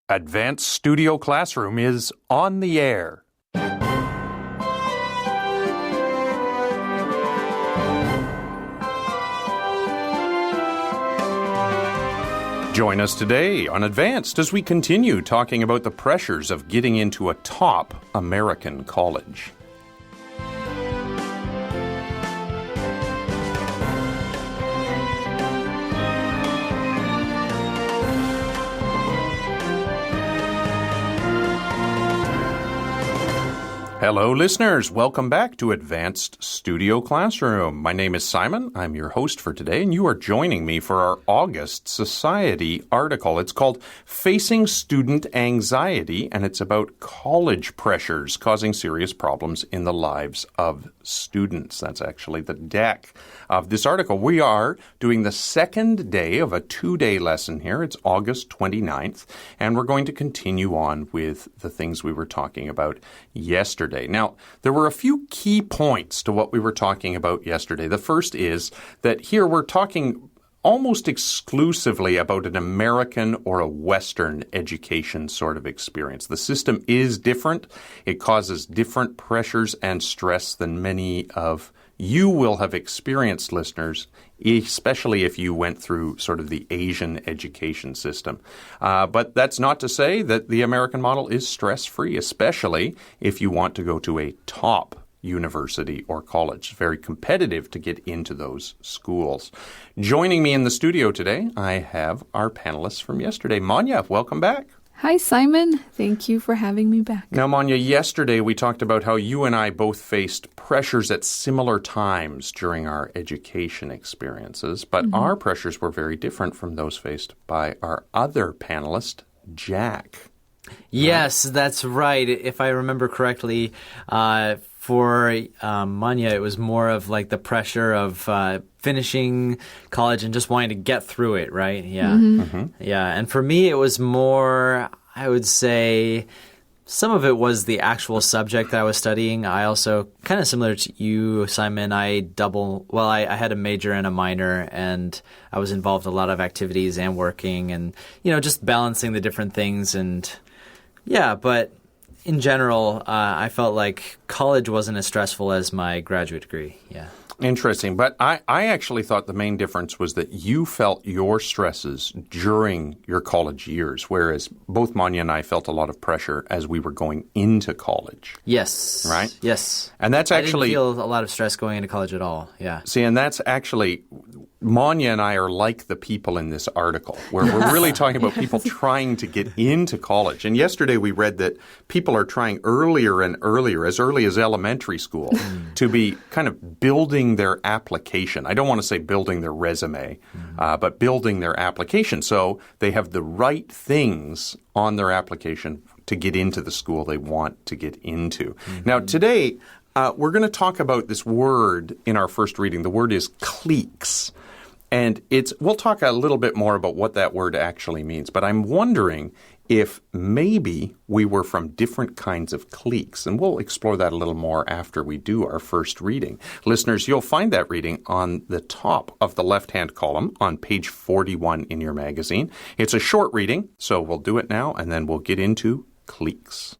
Advanced Studio Classroom is on the air. Join us today on Advanced as we continue talking about the pressures of getting into a top American college. Hello, listeners. Welcome back to Advanced Studio Classroom. My name is Simon. I'm your host for today, and you are joining me for our August Society article. It's called Facing Student Anxiety, and it's about college pressures causing serious problems in the lives of students. That's actually the deck of this article. We are doing the second day of a two-day lesson here. It's August 29th, and we're going to continue on with the things we were talking about yesterday. Now, there were a few key points to what we were talking about yesterday. The first is that here we're talking almost exclusively about an American or a Western education sort of experience. The system is different. It causes different pressures and stress than many of you will have experienced, listeners, especially if you went through sort of the Asian education system. But that's not to say that the American model is stress-free, especially if you want to go to a top university or college. Very competitive to get into those schools. Joining me in the studio today, I have our panelists from yesterday. Manya, welcome back. Hi, Simon. Thank you for having me back. Now, Manya, yesterday we talked about how you and I both faced pressures at similar times during our education experiences, but our pressures were very different from those faced by our other panelist, Jack. Yes, that's right. If I remember correctly, for Manya, it was more of like the pressure of finishing college and just wanting to get through it, right? Yeah. Yeah. And for me, it was more, I would say, some of it was the actual subject that I was studying. I also, kind of similar to you, Simon, I had a major and a minor, and I was involved in a lot of activities and working and, just balancing the different things. And yeah, but in general, I felt like college wasn't as stressful as my graduate degree. Yeah. Interesting. But I actually thought the main difference was that you felt your stresses during your college years, whereas both Manya and I felt a lot of pressure as we were going into college. Yes. Right? Yes. And that's actually... I didn't feel a lot of stress going into college at all. Yeah. See, and that's actually... Manya and I are like the people in this article, where we're really talking about people trying to get into college. And yesterday we read that people are trying earlier and earlier, as early as elementary school, to be kind of building their application. I don't want to say building their resume, but building their application so they have the right things on their application to get into the school they want to get into. Now, today, we're going to talk about this word in our first reading. The word is cliques. And we'll talk a little bit more about what that word actually means. But I'm wondering if maybe we were from different kinds of cliques. And we'll explore that a little more after we do our first reading. Listeners, you'll find that reading on the top of the left-hand column on page 41 in your magazine. It's a short reading, so we'll do it now, and then we'll get into cliques.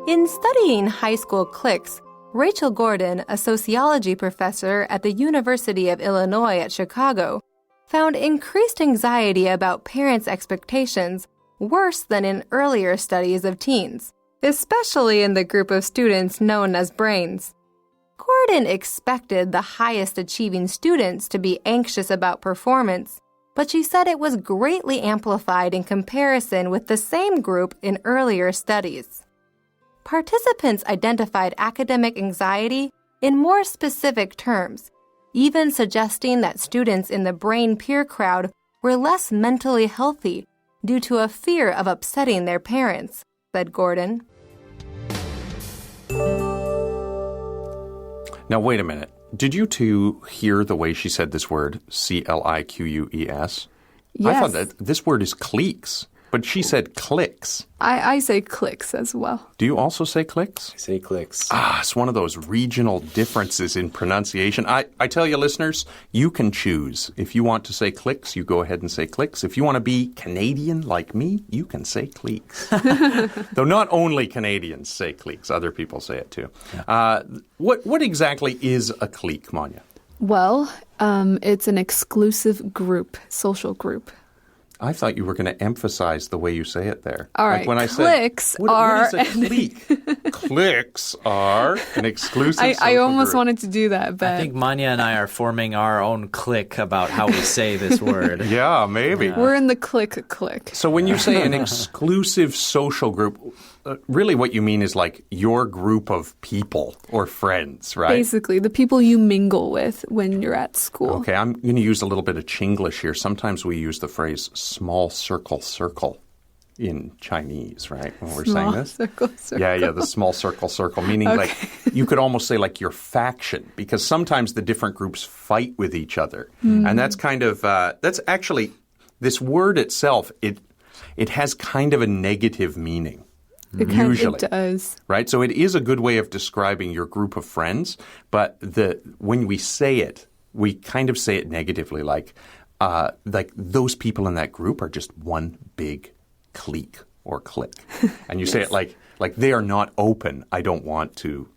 In studying high school cliques, Rachel Gordon, a sociology professor at the University of Illinois at Chicago, found increased anxiety about parents' expectations worse than in earlier studies of teens, especially in the group of students known as brains. Gordon expected the highest achieving students to be anxious about performance, but she said it was greatly amplified in comparison with the same group in earlier studies. Participants identified academic anxiety in more specific terms, even suggesting that students in the brain peer crowd were less mentally healthy due to a fear of upsetting their parents, said Gordon. Now, wait a minute. Did you two hear the way she said this word, C-L-I-Q-U-E-S? Yes. I thought that this word is cliques. But she said cliques. I say cliques as well. Do you also say cliques? I say clicks. It's one of those regional differences in pronunciation. I tell you, listeners, you can choose. If you want to say cliques, you go ahead and say cliques. If you want to be Canadian like me, you can say cliques. Though not only Canadians say cliques, other people say it too. Yeah. What exactly is a clique, Manya? Well, it's an exclusive group, social group. I thought you were going to emphasize the way you say it there. All right, when cliques what is a clique? Cliques are an exclusive social I almost group. wanted to do that, but I think Manya and I are forming our own clique about how we say this word. Yeah, maybe. we're in the clique. So when you say an exclusive social group, really what you mean is like your group of people or friends, right? Basically, the people you mingle with when you're at school. Okay, I'm going to use a little bit of Chinglish here. Sometimes we use the phrase small circle in Chinese, right? When we're saying this. Circle. Yeah, the small circle, meaning like you could almost say like your faction, because sometimes the different groups fight with each other. And that's kind of, that's actually, this word itself, it has kind of a negative meaning. Usually. It does. Right? So it is a good way of describing your group of friends, but when we say it, we kind of say it negatively, like those people in that group are just one big clique or clique. And you say it like they are not open. I don't want to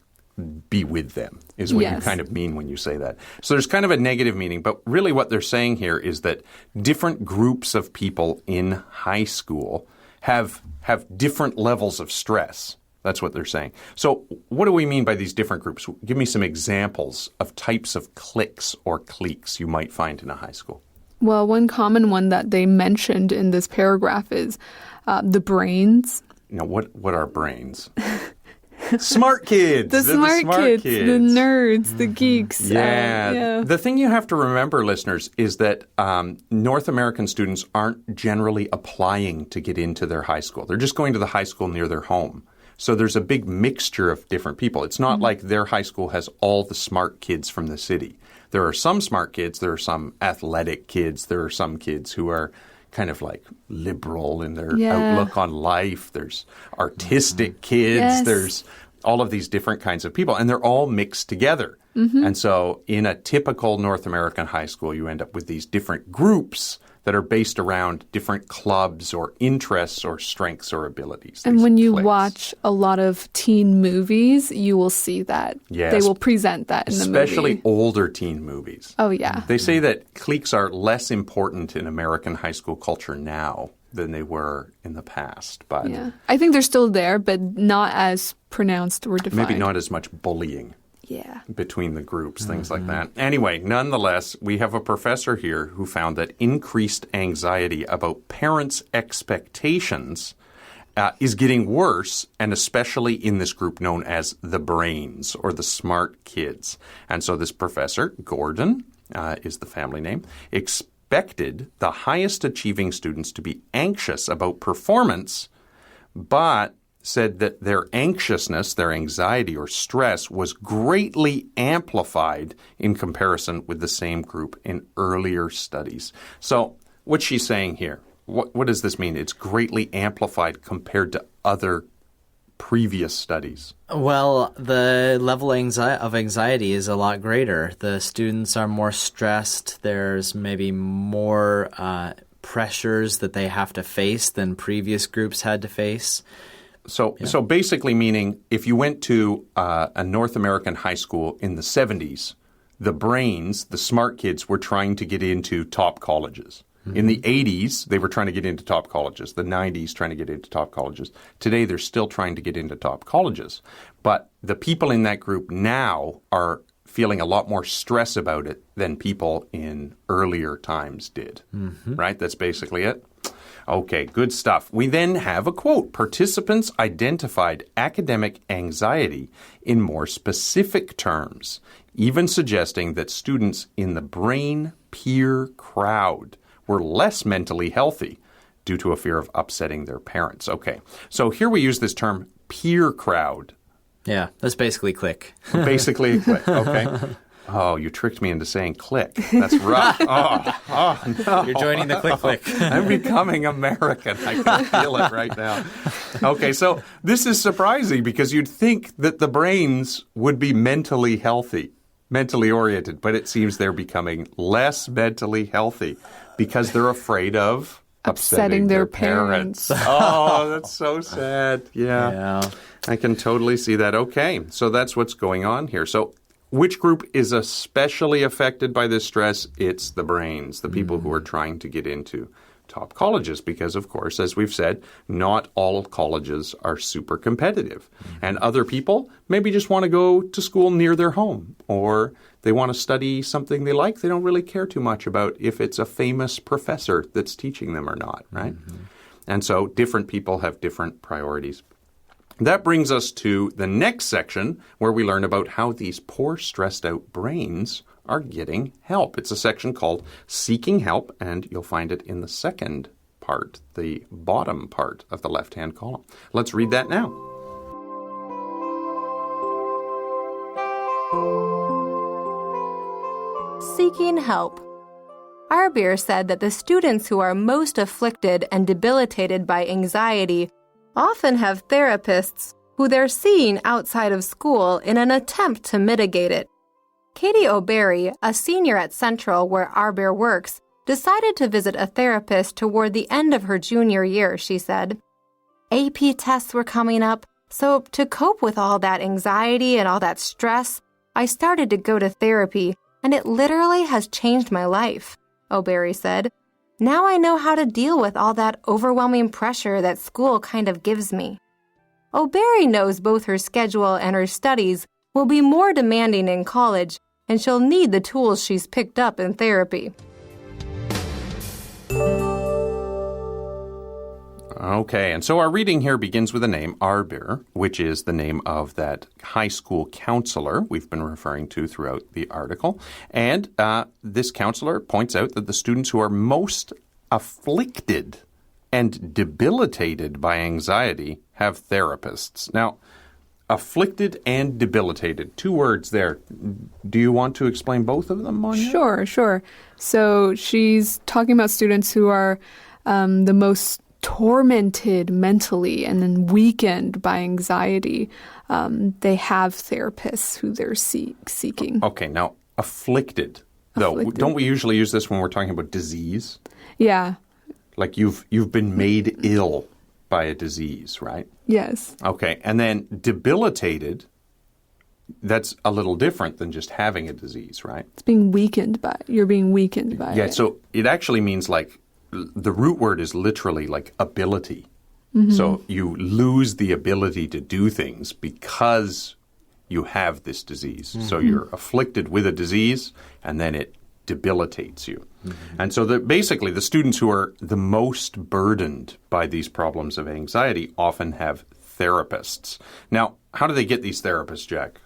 be with them, is what you kind of mean when you say that. So there's kind of a negative meaning, but really what they're saying here is that different groups of people in high school have different levels of stress. That's what they're saying. So what do we mean by these different groups? Give me some examples of types of cliques or cliques you might find in a high school. Well, one common one that they mentioned in this paragraph is the brains. Now, what are brains? Smart kids. The smart kids, the nerds, the geeks. Yeah. The thing you have to remember, listeners, is that North American students aren't generally applying to get into their high school. They're just going to the high school near their home. So there's a big mixture of different people. It's not like their high school has all the smart kids from the city. There are some smart kids. There are some athletic kids. There are some kids who are kind of like liberal in their outlook on life. There's artistic kids. Yes. There's all of these different kinds of people, and they're all mixed together. And so in a typical North American high school, you end up with these different groups that are based around different clubs or interests or strengths or abilities. And when you watch a lot of teen movies, you will see that. Yes. They will present that in the movie. Especially older teen movies. Oh, yeah. They say that cliques are less important in American high school culture now than they were in the past. But Yeah. I think they're still there, but not as pronounced or defined. maybe not as much bullying Yeah. between the groups, things like that. Anyway, nonetheless, we have a professor here who found that increased anxiety about parents' expectations is getting worse, and especially in this group known as the brains or the smart kids. And so this professor, Gordon is the family name, expected the highest achieving students to be anxious about performance, but said that their anxiousness, their anxiety or stress was greatly amplified in comparison with the same group in earlier studies. So what's she saying here? What does this mean? It's greatly amplified compared to other previous studies. Well, the level of anxiety is a lot greater. The students are more stressed. There's maybe more pressures that they have to face than previous groups had to face. So basically meaning if you went to a North American high school in the 70s, the brains, the smart kids, were trying to get into top colleges. In the 80s, they were trying to get into top colleges. The 90s, trying to get into top colleges. Today, they're still trying to get into top colleges. But the people in that group now are feeling a lot more stress about it than people in earlier times did. Right? That's basically it. Okay, good stuff. We then have a quote. Participants identified academic anxiety in more specific terms, even suggesting that students in the brain peer crowd were less mentally healthy due to a fear of upsetting their parents. Okay, so here we use this term peer crowd. Yeah, that's basically clique. Basically a clique, okay. Oh, you tricked me into saying click. That's rough. No. You're joining the click. I'm becoming American. I can feel it right now. Okay, so this is surprising because you'd think that the brains would be mentally healthy, mentally oriented, but it seems they're becoming less mentally healthy because they're afraid of upsetting their parents. Oh, that's so sad. Yeah. I can totally see that. Okay, so that's what's going on here. So which group is especially affected by this stress? It's the brains, the people who are trying to get into top colleges because, of course, as we've said, not all colleges are super competitive. And other people maybe just want to go to school near their home or they want to study something they like. They don't really care too much about if it's a famous professor that's teaching them or not, right? And so different people have different priorities. That brings us to the next section where we learn about how these poor, stressed out brains are getting help. It's a section called Seeking Help, and you'll find it in the second part, the bottom part of the left-hand column. Let's read that now. Seeking help. Arbir said that the students who are most afflicted and debilitated by anxiety often have therapists who they're seeing outside of school in an attempt to mitigate it. Katie O'Berry, a senior at Central where Arbir works, decided to visit a therapist toward the end of her junior year, she said. AP tests were coming up, so to cope with all that anxiety and all that stress, I started to go to therapy, and it literally has changed my life, O'Berry said. Now I know how to deal with all that overwhelming pressure that school kind of gives me. O'Berry knows both her schedule and her studies will be more demanding in college, and she'll need the tools she's picked up in therapy. Okay, and so our reading here begins with the name Arbir, which is the name of that high school counselor we've been referring to throughout the article. And this counselor points out that the students who are most afflicted and debilitated by anxiety have therapists. Now, afflicted and debilitated, two words there. Do you want to explain both of them, Monia? Sure. So she's talking about students who are the most tormented mentally and then weakened by anxiety. They have therapists who they're seeking. Okay, now afflicted, though. Don't we usually use this when we're talking about disease? Yeah. Like you've been made ill by a disease, right? Yes. Okay, and then debilitated, that's a little different than just having a disease, right? It's being weakened by it. You're being weakened by it. Yeah, so it actually means like the root word is literally like ability. So you lose the ability to do things because you have this disease. So you're afflicted with a disease and then it debilitates you. And so basically the students who are the most burdened by these problems of anxiety often have therapists. Now, how do they get these therapists, Jack?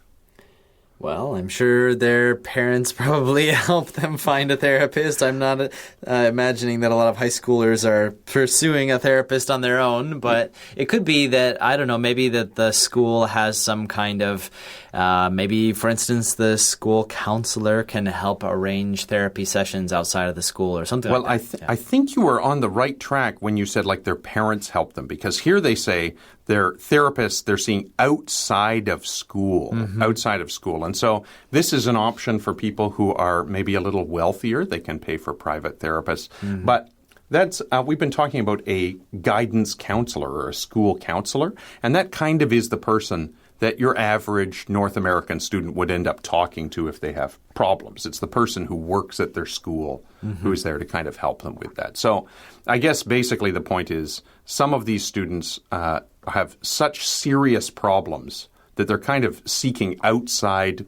Well, I'm sure their parents probably help them find a therapist. I'm not imagining that a lot of high schoolers are pursuing a therapist on their own, but it could be that, I don't know, maybe that the school has some kind of, maybe, for instance, the school counselor can help arrange therapy sessions outside of the school or something like that. Well, I think you were on the right track when you said like their parents help them, because here they say they're therapists they're seeing outside of school, And so this is an option for people who are maybe a little wealthier. They can pay for private therapists. But that's we've been talking about a guidance counselor or a school counselor, and that kind of is the person that your average North American student would end up talking to if they have problems. It's the person who works at their school who is there to kind of help them with that. So I guess basically the point is some of these students have such serious problems that they're kind of seeking outside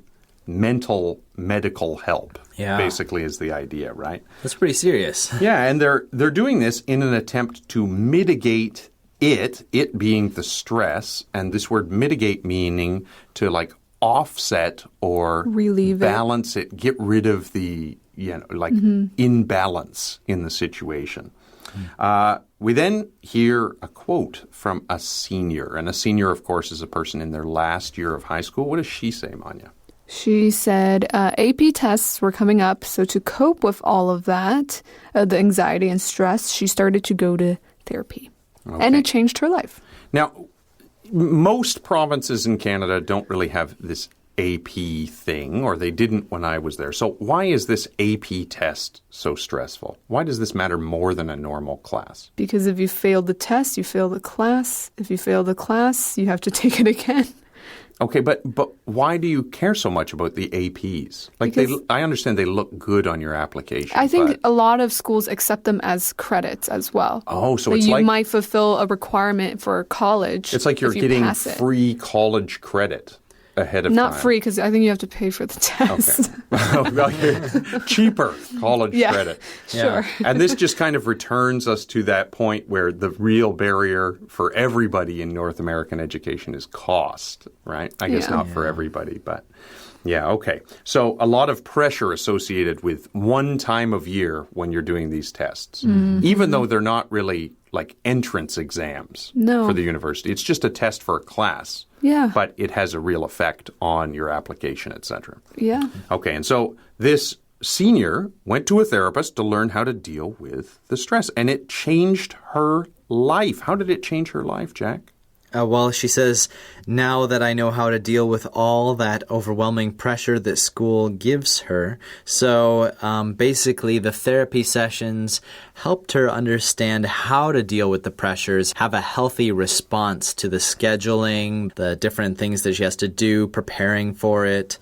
medical help, basically is the idea, right? That's pretty serious. Yeah, and they're doing this in an attempt to mitigate it being the stress, and this word mitigate meaning to like offset or relieve balance it, get rid of the, imbalance in the situation. We then hear a quote from a senior, and a senior, of course, is a person in their last year of high school. What does she say, Manya? She said AP tests were coming up, so to cope with all of that, the anxiety and stress, she started to go to therapy. Okay. And it changed her life. Now, most provinces in Canada don't really have this AP thing, or they didn't when I was there. So why is this AP test so stressful? Why does this matter more than a normal class? Because if you fail the test, you fail the class. If you fail the class, you have to take it again. Okay, but why do you care so much about the APs? Like, I understand they look good on your application. I think a lot of schools accept them as credits as well. Oh, so it's like you might fulfill a requirement for college. It's like you're getting pass it. free college credit ahead of time. Not free, because I think you have to pay for the test. Okay. Cheaper college credit. Sure. And this just kind of returns us to that point where the real barrier for everybody in North American education is cost, right? I guess not for everybody, but yeah, okay. So a lot of pressure associated with one time of year when you're doing these tests, even though they're not really like entrance exams for the university. It's just a test for a class. Yeah. But it has a real effect on your application, et cetera. Yeah. Okay, and so this senior went to a therapist to learn how to deal with the stress, and it changed her life. How did it change her life, Jack? Well, she says, now that I know how to deal with all that overwhelming pressure that school gives her. So basically, the therapy sessions helped her understand how to deal with the pressures, have a healthy response to the scheduling, the different things that she has to do, preparing for it.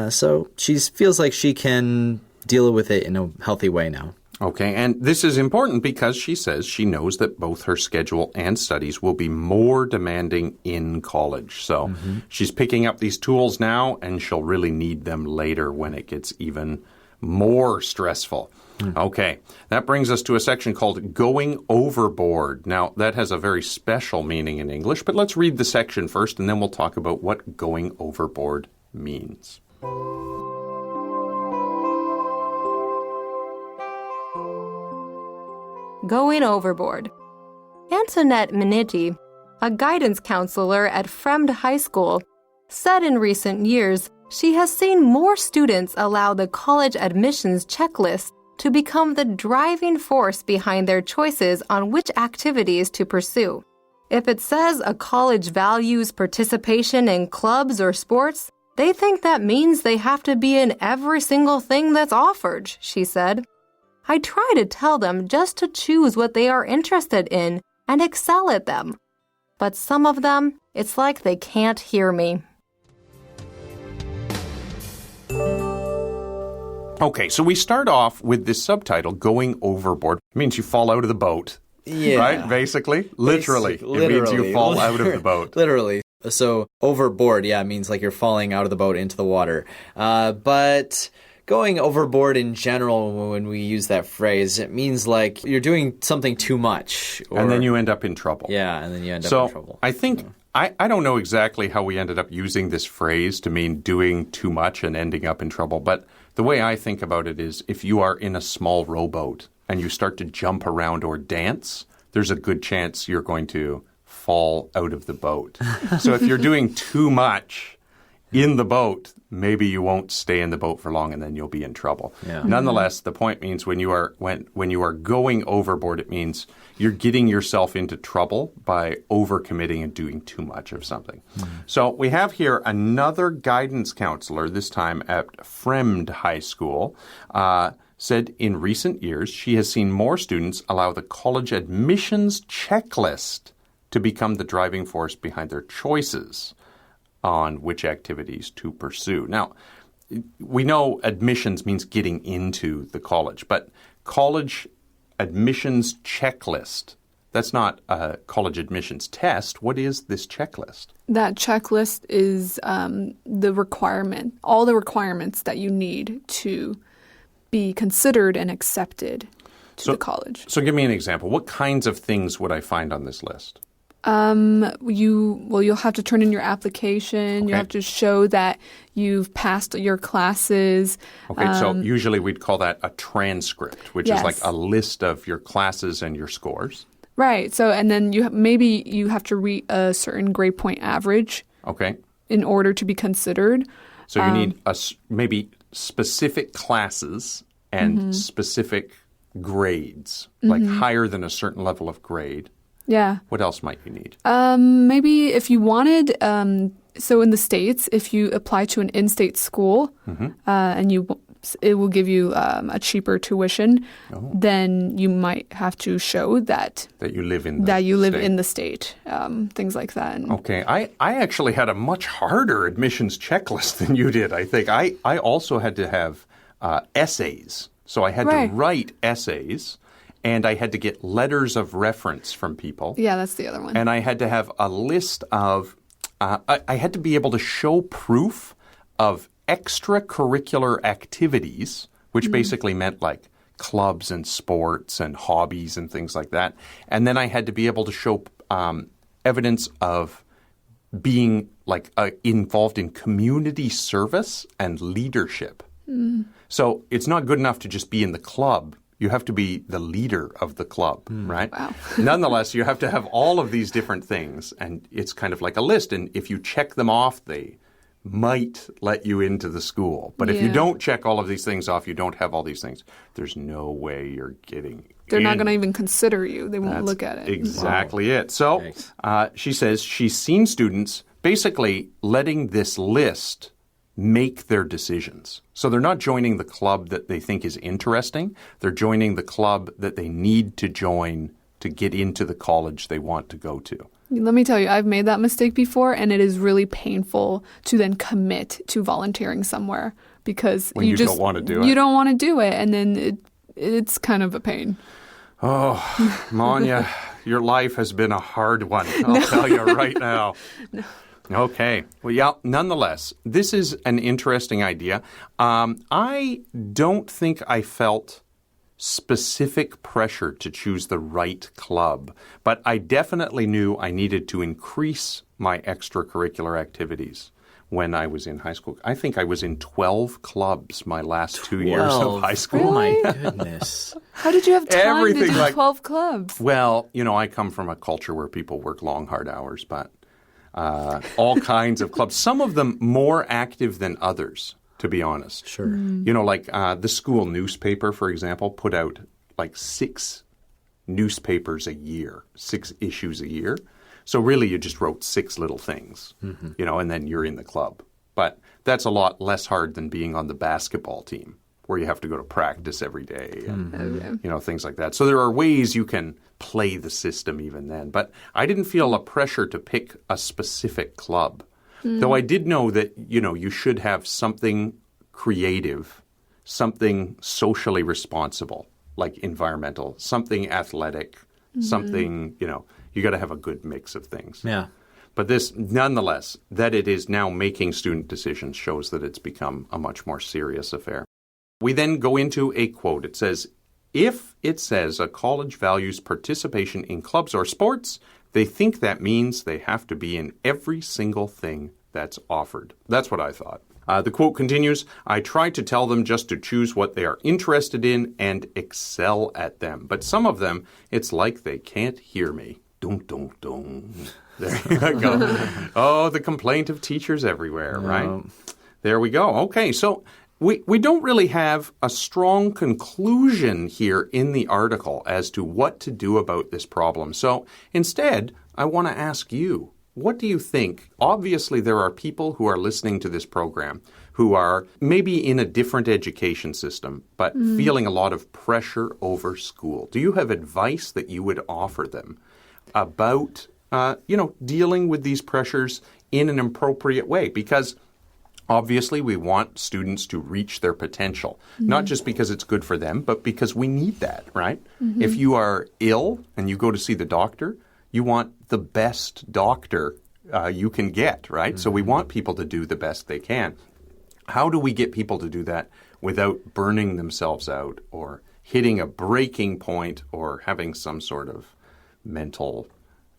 So she feels like she can deal with it in a healthy way now. Okay, and this is important because she says she knows that both her schedule and studies will be more demanding in college. So she's picking up these tools now, and she'll really need them later when it gets even more stressful. Okay, that brings us to a section called Going Overboard. Now, that has a very special meaning in English, but let's read the section first, and then we'll talk about what going overboard means. Going overboard. Antoinette Miniti, a guidance counselor at Fremd High School, said in recent years she has seen more students allow the college admissions checklist to become the driving force behind their choices on which activities to pursue. If it says a college values participation in clubs or sports, they think that means they have to be in every single thing that's offered, she said. I try to tell them just to choose what they are interested in and excel at them. But some of them, it's like they can't hear me. Okay, so we start off with this subtitle, Going Overboard. It means you fall out of the boat. Yeah. Right? Basically? Literally. It means you fall out of the boat. Literally. So overboard, means like you're falling out of the boat into the water. But going overboard in general, when we use that phrase, it means like you're doing something too much. And then you end up in trouble. Yeah, and then you end up in trouble. So I think, I don't know exactly how we ended up using this phrase to mean doing too much and ending up in trouble, but the way I think about it is if you are in a small rowboat and you start to jump around or dance, there's a good chance you're going to fall out of the boat. So if you're doing too much in the boat, maybe you won't stay in the boat for long and then you'll be in trouble. Yeah. Nonetheless, the point means when you are going overboard, it means you're getting yourself into trouble by overcommitting and doing too much of something. So we have here another guidance counselor, this time at Fremd High School, said in recent years she has seen more students allow the college admissions checklist to become the driving force behind their choices on which activities to pursue. Now, we know admissions means getting into the college, but college admissions checklist, that's not a college admissions test. What is this checklist? That checklist is the requirement, all the requirements that you need to be considered and accepted to the college. So give me an example. What kinds of things would I find on this list? You'll have to turn in your application. Okay. You have to show that you've passed your classes. Okay, so usually we'd call that a transcript, which is like a list of your classes and your scores. Right. So, and then maybe you have to reach a certain grade point average. Okay. In order to be considered. So you need maybe specific classes and specific grades, like higher than a certain level of grade. Yeah. What else might you need? Maybe if you wanted, so in the States, if you apply to an in-state school and it will give you a cheaper tuition, then you might have to show that you live in the state, things like that. Okay. I actually had a much harder admissions checklist than you did, I think. I also had to have essays. So I had to write essays, and I had to get letters of reference from people. Yeah, that's the other one. And I had to have a list of I had to be able to show proof of extracurricular activities, which basically meant like clubs and sports and hobbies and things like that. And then I had to be able to show evidence of being like involved in community service and leadership. So it's not good enough to just be in the club. You have to be the leader of the club, right? Wow. Nonetheless, you have to have all of these different things, and it's kind of like a list. And if you check them off, they might let you into the school. But if you don't check all of these things off, you don't have all these things, there's no way you're getting They're in. not going to even consider you. They won't look at it. Exactly it. So she says she's seen students basically letting this list make their decisions. So they're not joining the club that they think is interesting. They're joining the club that they need to join to get into the college they want to go to. Let me tell you, I've made that mistake before, and it is really painful to then commit to volunteering somewhere because when you don't want to do it. You don't want to do it, and then it's kind of a pain. Oh, Manya, your life has been a hard one. I'll tell you right now. No. Okay. Well, yeah, nonetheless, this is an interesting idea. I don't think I felt specific pressure to choose the right club, but I definitely knew I needed to increase my extracurricular activities when I was in high school. I think I was in 12 clubs my last 2 years of high school. Oh, my goodness. How did you have time Everything to do like- 12 clubs? Well, I come from a culture where people work long, hard hours, but all kinds of clubs, some of them more active than others, to be honest. Sure. Like the school newspaper, for example, put out like 6 newspapers a year, 6 issues a year. So really you just wrote 6 little things, and then you're in the club. But that's a lot less hard than being on the basketball team where you have to go to practice every day and, things like that. So there are ways you can play the system even then. But I didn't feel a pressure to pick a specific club. Though I did know that, you should have something creative, something socially responsible, like environmental, something athletic, something, you got to have a good mix of things. Yeah. But this, nonetheless, that it is now making student decisions shows that it's become a much more serious affair. We then go into a quote. It says, if it says a college values participation in clubs or sports, they think that means they have to be in every single thing that's offered. That's what I thought. The quote continues, I try to tell them just to choose what they are interested in and excel at them. But some of them, it's like they can't hear me. Dun, dun, dun. There you go. Oh, the complaint of teachers everywhere, right? There we go. Okay, so we don't really have a strong conclusion here in the article as to what to do about this problem. So instead, I want to ask you, what do you think? Obviously, there are people who are listening to this program who are maybe in a different education system, but feeling a lot of pressure over school. Do you have advice that you would offer them about, dealing with these pressures in an appropriate way? Because obviously, we want students to reach their potential, not just because it's good for them, but because we need that, right? If you are ill and you go to see the doctor, you want the best doctor you can get, right? So we want people to do the best they can. How do we get people to do that without burning themselves out or hitting a breaking point or having some sort of mental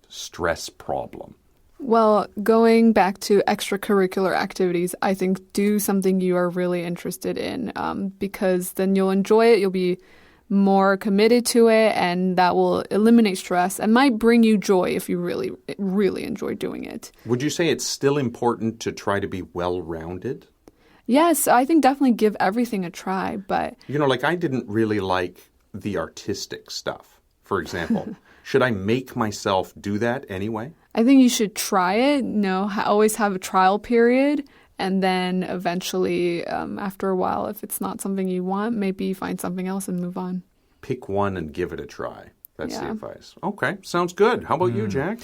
stress problem? Well, going back to extracurricular activities, I think do something you are really interested in because then you'll enjoy it, you'll be more committed to it, and that will eliminate stress and might bring you joy if you really, really enjoy doing it. Would you say it's still important to try to be well-rounded? Yes, I think definitely give everything a try, but Like I didn't really like the artistic stuff, for example. Should I make myself do that anyway? I think you should try it. Always have a trial period. And then eventually, after a while, if it's not something you want, maybe find something else and move on. Pick one and give it a try. That's the advice. Okay, sounds good. How about you, Jack?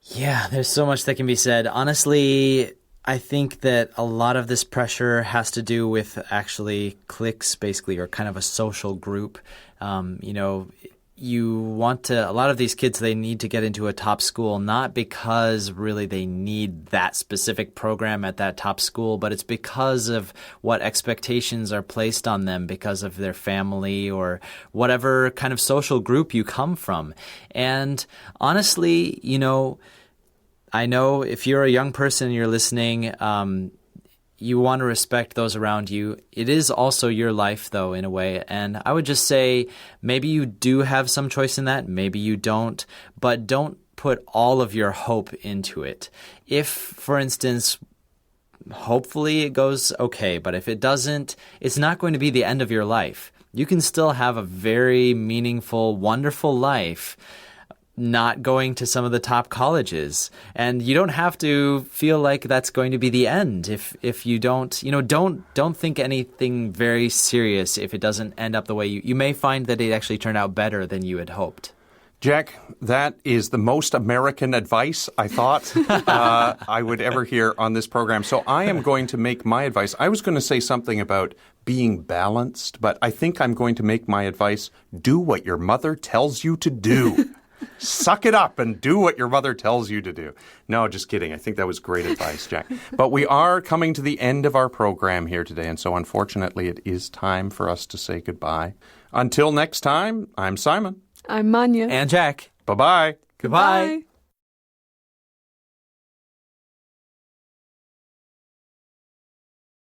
Yeah, there's so much that can be said. Honestly, I think that a lot of this pressure has to do with actually cliques, basically, or kind of a social group. You want to, a lot of these kids, they need to get into a top school, not because really they need that specific program at that top school, but it's because of what expectations are placed on them because of their family or whatever kind of social group you come from. And honestly, I know if you're a young person and you're listening, you want to respect those around you. It is also your life, though, in a way. And I would just say maybe you do have some choice in that. Maybe you don't. But don't put all of your hope into it. If, for instance, hopefully it goes okay, but if it doesn't, it's not going to be the end of your life. You can still have a very meaningful, wonderful life not going to some of the top colleges. And you don't have to feel like that's going to be the end if you don't think anything very serious if it doesn't end up the way you may find that it actually turned out better than you had hoped. Jack, that is the most American advice I thought I would ever hear on this program. So I am going to make my advice. I was going to say something about being balanced, but I think I'm going to make my advice, do what your mother tells you to do. Suck it up and do what your mother tells you to do. No, just kidding. I think that was great advice, Jack. But we are coming to the end of our program here today, and so unfortunately it is time for us to say goodbye. Until next time, I'm Simon. I'm Manya. And Jack. Bye-bye. Goodbye. Bye.